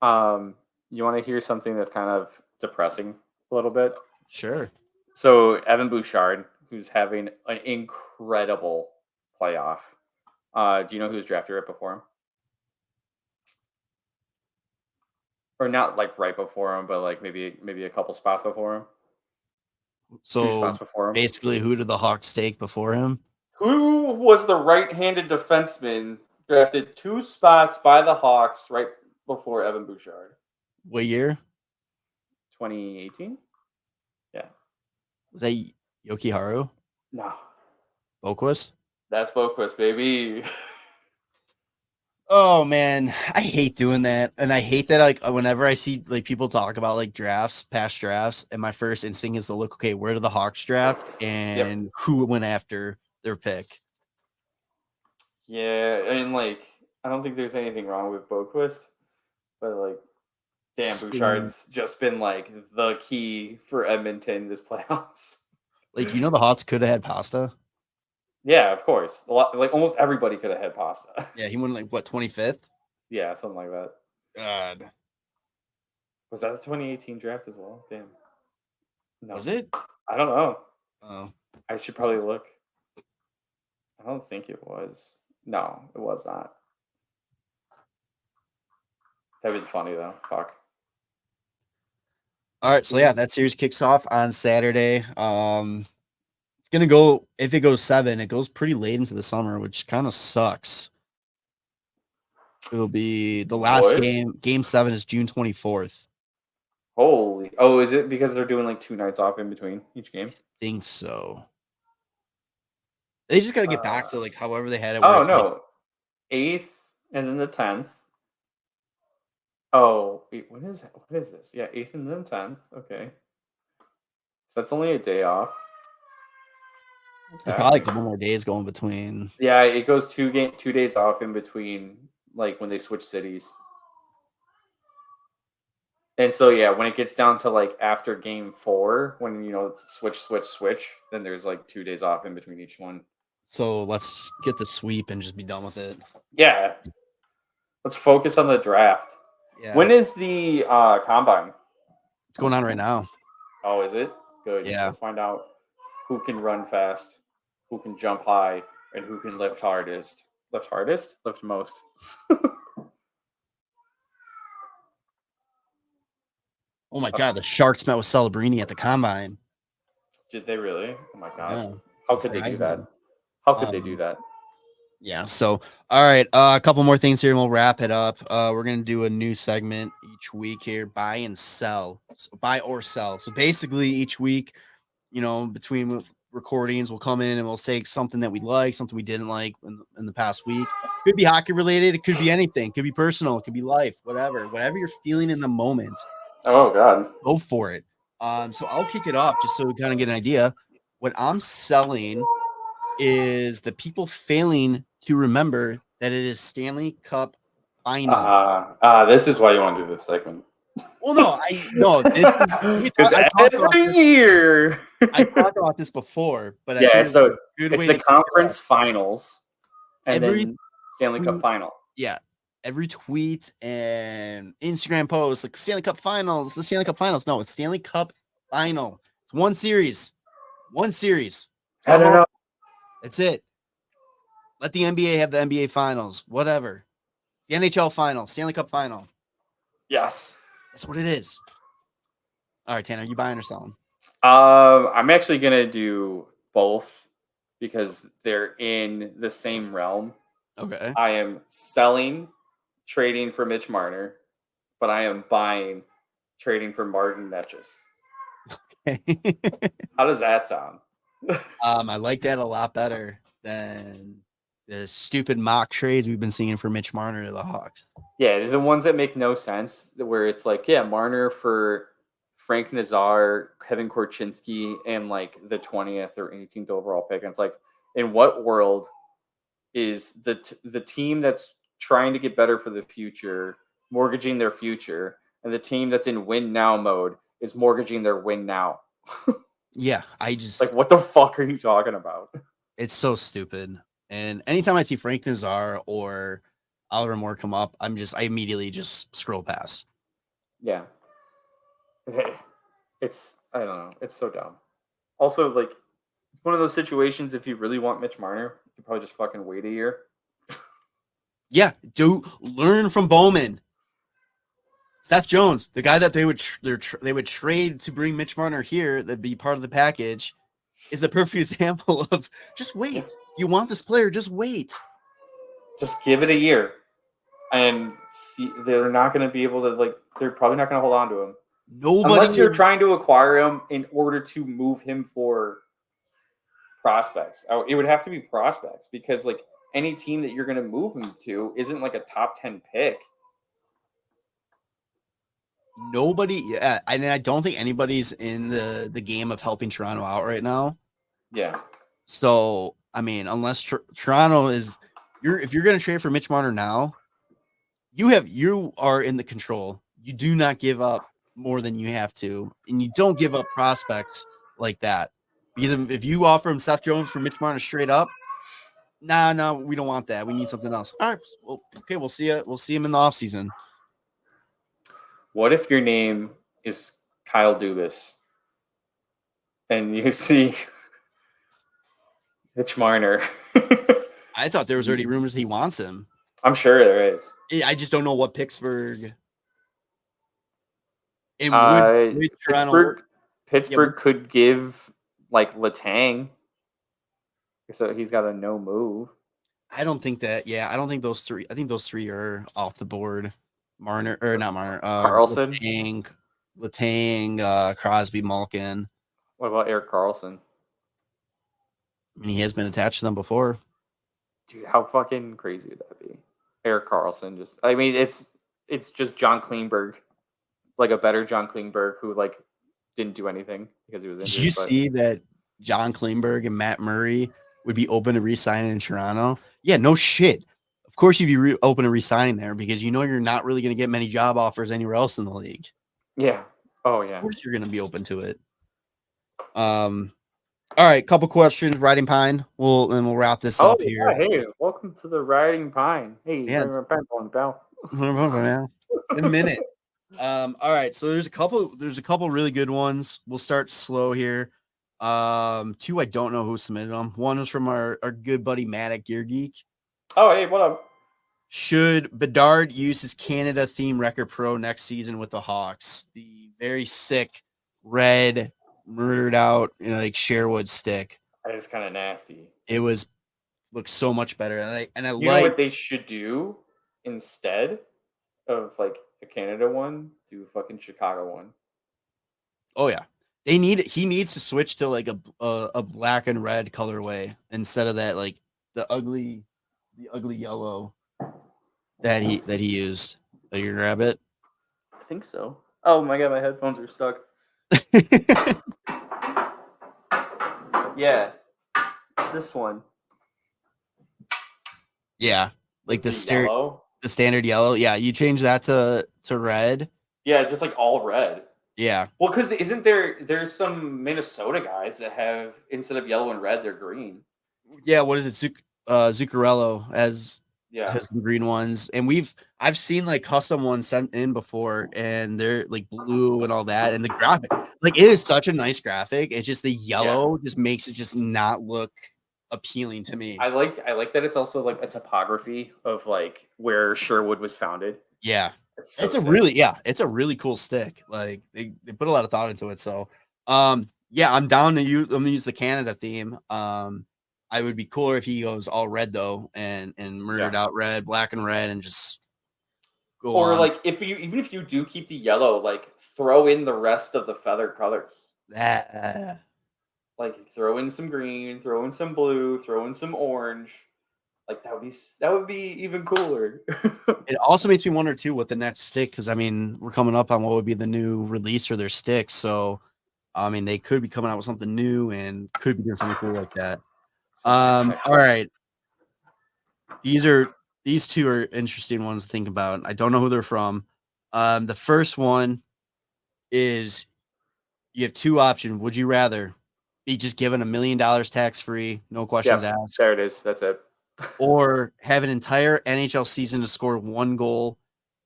You want to hear something that's kind of depressing a little bit? Sure. So Evan Bouchard, who's having an incredible playoff. Do you know who was drafted right before him? Or not like right before him, but like maybe a couple spots before him. So 2 spots before him. Basically, who did the Hawks take before him? Who was the right-handed defenseman drafted 2 spots by the Hawks right before Evan Bouchard? What year? 2018. Yeah. Was that Yoki Haru? No. Boquist? That's Boquist, baby. Oh man, I hate doing that, and I hate that. Like whenever I see like people talk about like drafts, past drafts, and my first instinct is to look, okay, where did the Hawks draft, and who went after their pick? Yeah, I mean, like, I don't think there's anything wrong with Boquist, but like, damn, Bouchard's just been like the key for Edmonton this playoffs. Like, you know, the Hawks could have had Pasta. Yeah, of course. Like almost everybody could have had Pasta. Yeah, he won like what 25th? Yeah, something like that. God, was that the 2018 draft as well? Damn. No. Was it? I don't know. Oh, I should probably look. I don't think it was. No, it was not. That'd be funny though. Fuck. All right, so yeah, that series kicks off on Saturday. It's gonna go, if it goes 7, it goes pretty late into the summer, which kind of sucks. It'll be the last game. Game 7 is June 24th. Holy! Oh, is it because they're doing like 2 nights off in between each game? I think so. They just gotta get back to like however they had it. Oh no, 8th and then the 10th. Oh, wait, what is this? Yeah, 8th and then 10th. Okay, so that's only a day off. There's probably a couple more days going between. Yeah, it goes 2 days off in between, like when they switch cities. And so yeah, when it gets down to like after game 4, when you know switch, then there's like 2 days off in between each one. So let's get the sweep and just be done with it. Yeah, let's focus on the draft. Yeah. When is the combine? It's going on right now. Oh, is it? Good. Yeah. Let's find out who can run fast, who can jump high, and who can lift hardest. Lift hardest? Lift most. Oh my God, the Sharks met with Celebrini at the combine. Did they really? Oh my God. Yeah. How could they do that? How could they do that? Yeah, so all right, a couple more things here and we'll wrap it up. We're gonna do a new segment each week here, buy and sell. So buy or sell. So basically each week, you know, between recordings, we'll come in and we'll take something that we like, something we didn't like in the past week. Could be hockey related, it could be anything, could be personal, it could be life, whatever you're feeling in the moment. Oh God, go for it. So I'll kick it off just so we kind of get an idea. What I'm selling is the people failing to remember that it is Stanley Cup Final. This is why you want to do this segment. Well, no. Because every year. I talked about this before, but yeah, I think so it's the conference finals and every then Stanley Cup Final. Yeah, every tweet and Instagram post like Stanley Cup Finals, the Stanley Cup Finals. No, it's Stanley Cup Final. It's one series. I don't know. That's it. Let the NBA have the NBA Finals. Whatever. The NHL Final, Stanley Cup Final. Yes. That's what it is. All right, Tanner, you buying or selling? I'm actually gonna do both because they're in the same realm. Okay. I am selling, trading for Mitch Marner, but I am buying, trading for Martin Netchus. How does that sound? I like that a lot better than the stupid mock trades we've been seeing for Mitch Marner to the Hawks. Yeah, the ones that make no sense, where it's like, yeah, Marner for Frank Nazar, Kevin Korchinski, and like the 20th or 18th overall pick. And it's like, in what world is the team that's trying to get better for the future mortgaging their future, and the team that's in win now mode is mortgaging their win now? Yeah, I just like, what the fuck are you talking about? It's so stupid. And anytime I see Frank Nazar or Oliver Moore come up, I immediately just scroll past. Yeah. I don't know. It's so dumb. Also, like, it's one of those situations, if you really want Mitch Marner, you could probably just fucking wait a year. Yeah, learn from Bowman. Seth Jones, the guy that they would trade to bring Mitch Marner here, that'd be part of the package, is the perfect example of just wait. Yeah. You want this player, just wait. Just give it a year. And see, they're not going to be able to, they're probably not going to hold on to him. Unless you're trying to acquire him in order to move him for prospects. It would have to be prospects, because any team that you're going to move him to isn't like a top 10 pick. I don't think anybody's in the game of helping Toronto out right now. Yeah. So, I mean, unless Toronto is if you're going to trade for Mitch Marner now, you are in the control. You do not give up more than you have to, and you don't give up prospects like that. Because if you offer him Seth Jones for Mitch Marner straight up, no, we don't want that. We need something else. All right, well, okay, we'll see you. We'll see him in the offseason. What if your name is Kyle Dubas and you see Mitch Marner? I thought there was already rumors he wants him. I'm sure there is. I just don't know what Pittsburgh. Pittsburgh could give Letang, so he's got a no move. I don't think that. Yeah, I don't think those three. I think those three are off the board. Marner or not Marner? Carlson, Letang, Crosby, Malkin. What about Erik Karlsson? I mean, he has been attached to them before. Dude, how fucking crazy would that be? Erik Karlsson it's just John Klingberg, like a better John Klingberg who didn't do anything because he was injured. Did you see that John Klingberg and Matt Murray would be open to re-signing in Toronto? Yeah, no shit. Of course you'd be open to re-signing there because you're not really going to get many job offers anywhere else in the league. Yeah. Oh, yeah. Of course you're going to be open to it. All right, couple questions. Riding Pine. We'll wrap this up here. Hey, welcome to the Riding Pine. Hey, yeah, in a minute. All right, so there's a couple really good ones. We'll start slow here. Two, I don't know who submitted them. One was from our good buddy Matt at Gear Geek. Oh, hey, what up? Should Bedard use his Canada theme Record Pro next season with the Hawks? The very sick red murdered out Sherwood stick. That is kind of nasty. It looks so much better, and I know what they should do instead of the Canada one? Do a fucking Chicago one. Oh yeah, he needs to switch to a black and red colorway instead of that the ugly yellow that he used. Are you gonna grab it? I think so. Oh my god, my headphones are stuck. Yeah, this one. Yeah, the standard yellow. Yeah, you change that to red. Yeah, just like all red. Yeah. Well, because isn't there's some Minnesota guys that have, instead of yellow and red, they're green. Yeah, what is it? Zuccarello has Yeah. some green ones, and I've seen like custom ones sent in before, and they're like blue and all that, and the graphic, like it is such a nice graphic. It's just the yellow just makes it just not look appealing to me. I like that it's also like a topography of like where Sherwood was founded. Yeah. It's so It's a really cool stick. Like they put a lot of thought into it. So yeah, I'm down to use I'm gonna use the Canada theme. I would be cooler if he goes all red though and murdered out red, black and red, and just go or on. like even if you do keep the yellow, like throw in the rest of the feather colors. Like throw in some green, throw in some blue, throw in some orange. Like that would be even cooler. It also makes me wonder too what the next stick, because I mean we're coming up on what would be the new release for their sticks. So I mean they could be coming out with something new and could be doing something cool like that. All right. These two are interesting ones to think about. I don't know who they're from. The first one is you have two options. Would you rather be just given $1 million tax free, no questions asked? There it is. That's it. Or have an entire NHL season to score one goal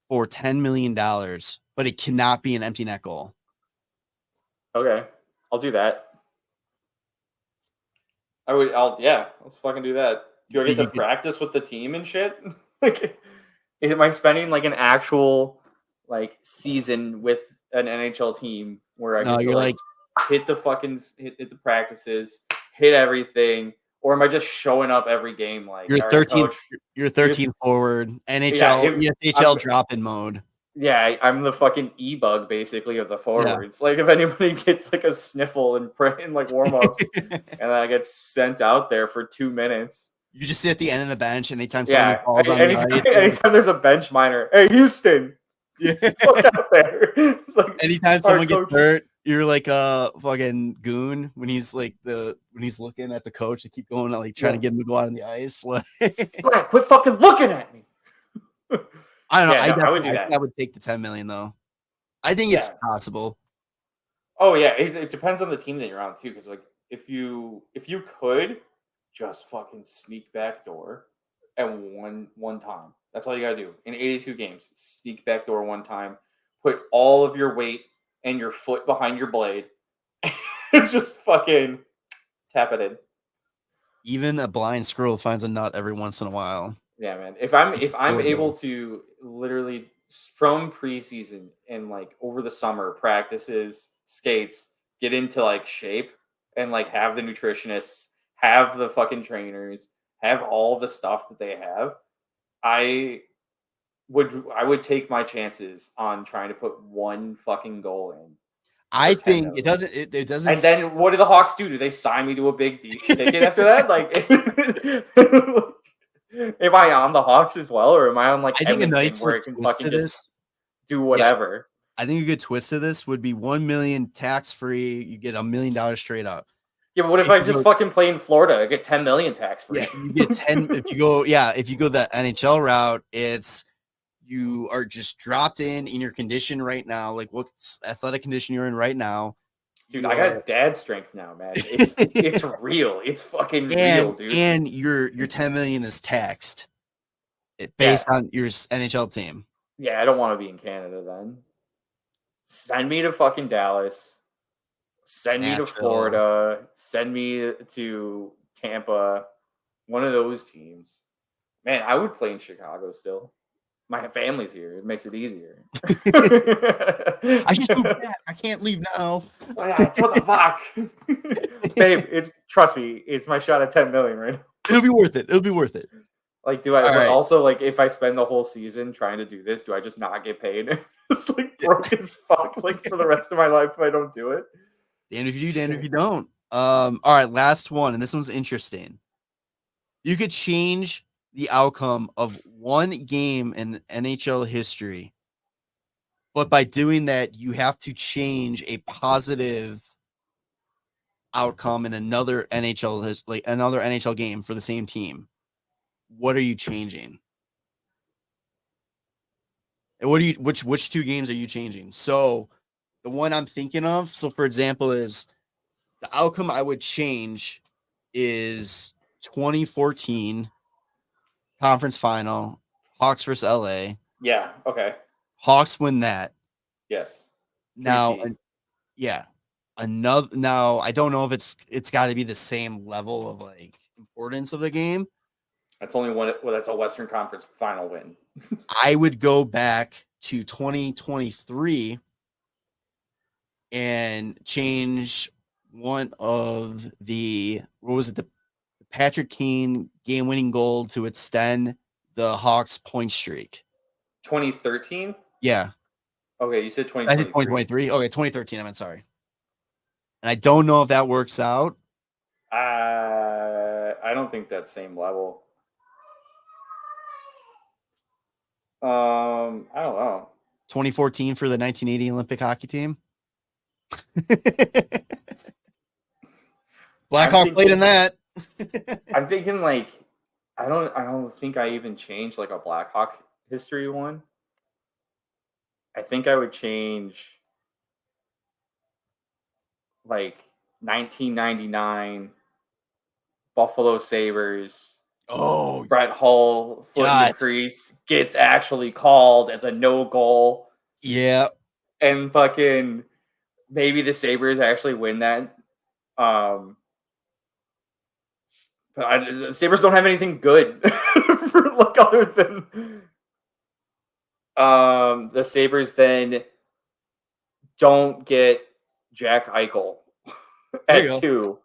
for $10 million, but it cannot be an empty net goal. Okay, I'll do that. Let's fucking do that. Do I get to practice with the team and shit? Like, am I spending like an actual like season with an NHL team where I get to like hit the practices, hit everything, or am I just showing up every game like you're 13th, you're 13th forward, NHL, ESHL drop in mode? Yeah, I'm the fucking e-bug basically of the forwards. Yeah. Like if anybody gets like a sniffle in like warm-ups and I get sent out there for 2 minutes. You just sit at the end of the bench anytime someone falls on anytime there's a bench minor. Hey, Houston. Yeah. Fuck out there. It's like, anytime someone gets hurt, you're like a fucking goon when he's looking at the coach to keep going, like trying to get him to go out on the ice. Like, quit fucking looking at me. I don't know. I would do that. I would take the 10 million though. I think it's possible. Oh yeah, it depends on the team that you're on too. Because like if you could just fucking sneak back door and one time, that's all you gotta do in 82 games. Sneak back door one time, put all of your weight and your foot behind your blade, and just fucking tap it in. Even a blind squirrel finds a nut every once in a while. Yeah, man. If I'm able to literally from preseason and like over the summer practices, skates, get into like shape and like have the nutritionists, have the fucking trainers, have all the stuff that they have, I would take my chances on trying to put one fucking goal in. I think it doesn't. It doesn't. And then what do the Hawks do? Do they sign me to a big ticket after that? Like, am I on the Hawks as well, or am I on like I think a nice where it can fucking just do whatever? Yeah. I think a good twist to this would be $1 million tax free. You get $1 million straight up. Yeah, but what if I just fucking play in Florida? I get 10 million tax free. Yeah, you get 10 if you go. Yeah, if you go the NHL route, it's you are just dropped in your condition right now. Like what athletic condition you're in right now. Dude, I got dad strength now, man. It's real. It's fucking real, dude. And your 10 million is taxed based on your NHL team. Yeah, I don't want to be in Canada then. Send me to fucking Dallas. Send me to Florida. Send me to Tampa. One of those teams. Man, I would play in Chicago still. My family's here. It makes it easier. I just moved back. I can't leave now. What the fuck? Babe, trust me, it's my shot at 10 million right now. It'll be worth it. It'll be worth it. Like, also, like, if I spend the whole season trying to do this, do I just not get paid? It's like broke as fuck, like, for the rest of my life if I don't do it. Damn if you do, damn if you don't. All right, last one, and this one's interesting. You could change the outcome of one game in NHL history, but by doing that, you have to change a positive outcome in another NHL game for the same team. What are you changing? And which 2 games are you changing? So the one I'm thinking of, so for example, is the outcome I would change is 2014 conference final, Hawks versus LA. Yeah. Okay. Hawks win that. Yes. Now, 3P. yeah. Now I don't know if it's got to be the same level of like importance of the game. That's only one. Well, that's a Western Conference final win. I would go back to 2023 and change one of the Patrick Kane game-winning goal to extend the Hawks point streak. 2013? Yeah. Okay, you said I said 2023. Okay, 2013. I meant sorry. And I don't know if that works out. I don't think that's same level. I don't know. 2014 for the 1980 Olympic hockey team. Blackhawks played in that. I'm thinking like I don't think I even changed like a Blackhawk history one. I think I would change like 1999 Buffalo Sabres. Oh, Brett Hull foot in the crease gets actually called as a no goal. Yeah. And fucking maybe the Sabres actually win that. But the Sabres don't have anything good for like other than the Sabres then don't get Jack Eichel at 2.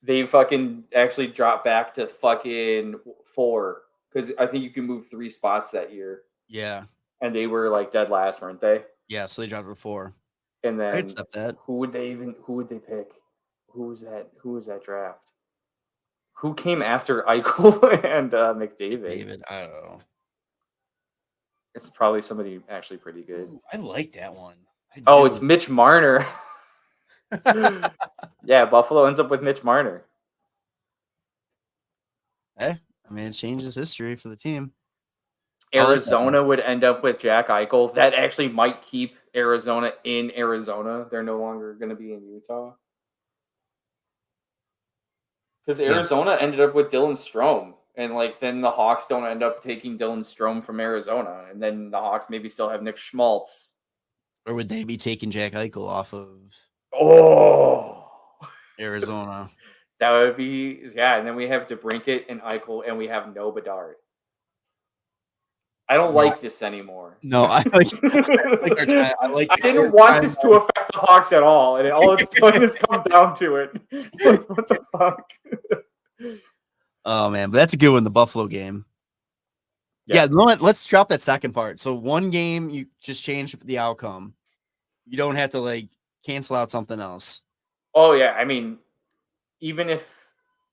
They fucking actually drop back to fucking 4 because I think you can move 3 spots that year. Yeah. And they were like dead last, weren't they? Yeah, so they dropped to 4. And then I accept that. Who would they pick? Who was that draft? Who came after Eichel and McDavid? David, I don't know. It's probably somebody actually pretty good. Ooh, I like that one. It's Mitch Marner. Yeah, Buffalo ends up with Mitch Marner. I mean, it changes history for the team. Arizona would end up with Jack Eichel. That actually might keep Arizona in Arizona. They're no longer going to be in Utah. Because Arizona ended up with Dylan Strome. And then the Hawks don't end up taking Dylan Strome from Arizona. And then the Hawks maybe still have Nick Schmaltz. Or would they be taking Jack Eichel off of Arizona? That would be, and then we have DeBrincat and Eichel, and we have no Bedard. I don't like this anymore. No, I like our time. I didn't want this to affect the Hawks at all, and all it's done is come down to it. What the fuck? Oh man, but that's a good one. The Buffalo game. Yeah, let's drop that second part. So one game, you just change the outcome. You don't have to cancel out something else. Oh yeah, I mean, even if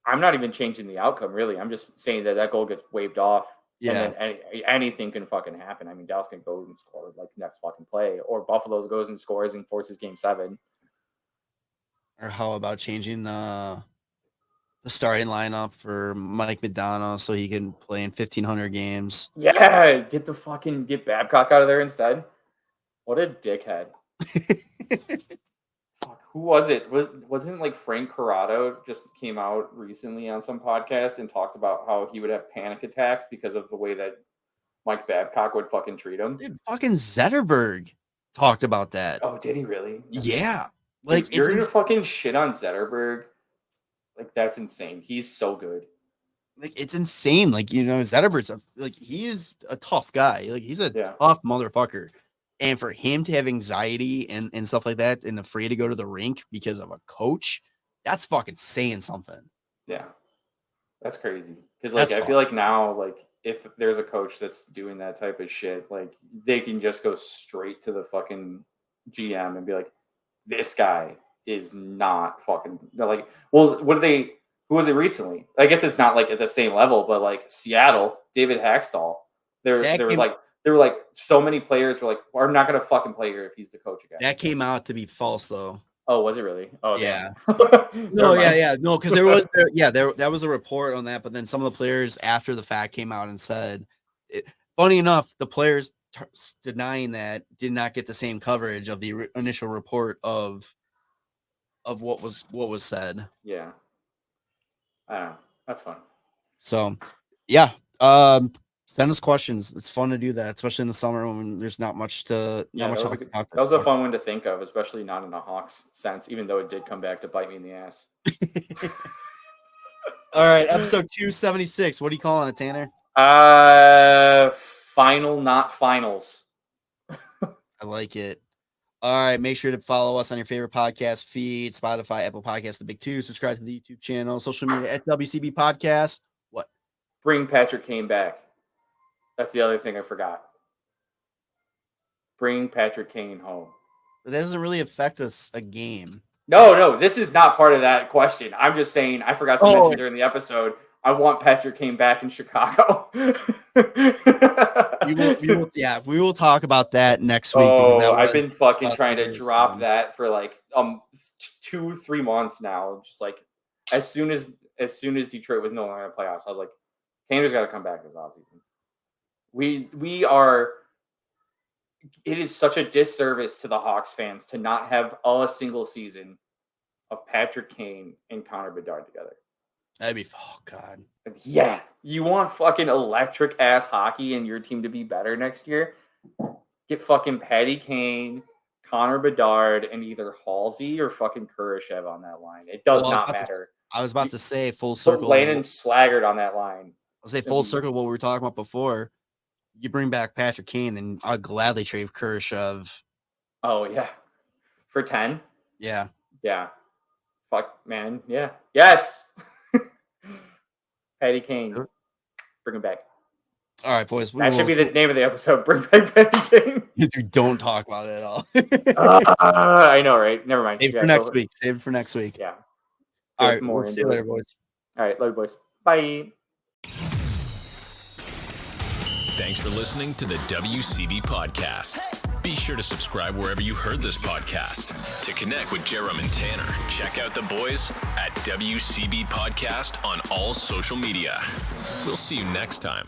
I'm not even changing the outcome, really, I'm just saying that goal gets waved off. Yeah, and then anything can fucking happen. I mean, Dallas can go and score next fucking play, or Buffalo goes and scores and forces Game 7. Or how about changing the starting lineup for Mike McDonough so he can play in 1,500 games? Yeah, get Babcock out of there instead. What a dickhead. Fuck, who was it? Wasn't Frank Corrado just came out recently on some podcast and talked about how he would have panic attacks because of the way that Mike Babcock would fucking treat him? Dude, fucking Zetterberg talked about that. Oh, did he really? Yeah. If you're gonna fucking shit on Zetterberg, that's insane. He's so good. It's insane. Zetterberg's he is a tough guy. He's a tough motherfucker. And for him to have anxiety and stuff like that and afraid to go to the rink because of a coach, that's fucking saying something. Yeah. That's crazy. Because I feel like now, if there's a coach that's doing that type of shit, they can just go straight to the fucking GM and be like, this guy is not fucking who was it recently? I guess it's not at the same level, but Seattle, David Hackstall, there were so many players were I'm not gonna fucking play here if he's the coach again. That came out to be false though. Oh, was it really? Oh yeah. No, because that was a report on that, but then some of the players after the fact came out and said, funny enough, the players denying that did not get the same coverage of the initial report of what was said. Yeah. I don't know. That's fun. So, yeah. Send us questions. It's fun to do that, especially in the summer when there's not much to That was a fun one to think of, especially not in a Hawks sense, even though it did come back to bite me in the ass. All right, episode 276. What are you calling it, Tanner? Final, not finals. I like it. All right, make sure to follow us on your favorite podcast feed, Spotify, Apple Podcasts, the big two. Subscribe to the YouTube channel, social media at WCB Podcast. What? Bring Patrick Kane back. That's the other thing I forgot. Bring Patrick Kane home. But that doesn't really affect us a game. No, this is not part of that question. I'm just saying, I forgot to mention during the episode, I want Patrick Kane back in Chicago. we will talk about that next week. I've been fucking trying to drop that for like 2-3 months now. Just like as soon as Detroit was no longer in the playoffs, I was like, Kane's got to come back this offseason. We are. It is such a disservice to the Hawks fans to not have a single season of Patrick Kane and Connor Bedard together. That'd be, oh God. Yeah. You want fucking electric ass hockey and your team to be better next year? Get fucking Patty Kane, Connor Bedard, and either Halsey or fucking Kurashev on that line. It does not matter. I was about to say full circle. Put Landon Slaggert on that line. I'll say full circle what we were talking about before. You bring back Patrick Kane, then I'll gladly trade Kurashev. Oh, yeah. For 10? Yeah. Yeah. Fuck, man. Yeah. Yes. Patty Kane. Bring him back. All right, boys. That should be the name of the episode. Bring back Patty Kane. You don't talk about it at all. I know, right? Never mind. Save it for next week. Save it for next week. Yeah. All right. We'll see you later, boys. All right. Love you, boys. Bye. Thanks for listening to the WCB Podcast. Be sure to subscribe wherever you heard this podcast. To connect with Jarom and Tanner, check out the boys at WCB Podcast on all social media. We'll see you next time.